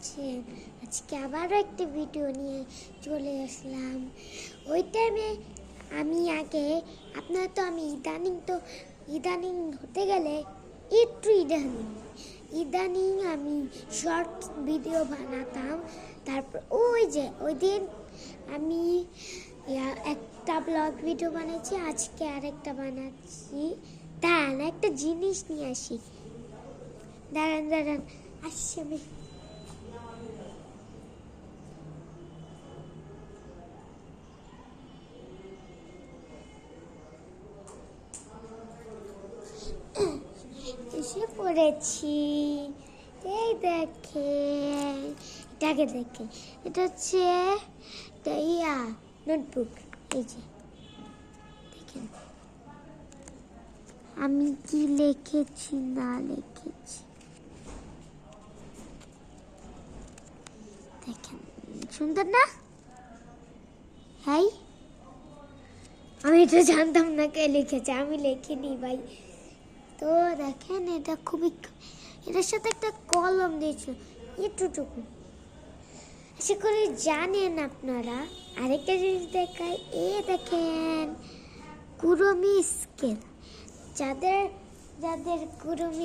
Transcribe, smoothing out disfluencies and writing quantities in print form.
আছেন? আজকে আবারও একটা ভিডিও নিয়ে চলে আসলাম। ওই টাইমে আমি আগে আপনার তো আমি ইদানিং হতে গেলে একটু ইদানিং আমি শর্ট ভিডিও বানাতাম। তারপর ওই দিন আমি একটা ব্লগ ভিডিও বানাচ্ছি, আজকে আরেকটা বানাচ্ছি। দাঁড়ান, একটা জিনিস নিয়ে আসি। দাঁড়ান আসছি আমি। এসে পড়েছি, এই দেখেন, এটাকে দেখে, এটা হচ্ছে নোটবুক। এই যে দেখেন আমি কি লিখেছি না লিখেছি, দেখেন সুন্দর না? হ্যাঁ, আমি তো জানতাম না কে লিখেছে, আমি লিখিনি ভাই। তো দেখেন এটা এটার সাথে একটা কলম দিয়েছিল একটুটুকু, আশা করি জানেন আপনারা। আরেকটা জিনিস দেখাই, দেখেন কুরমি স্কেল। যাদের কুরমি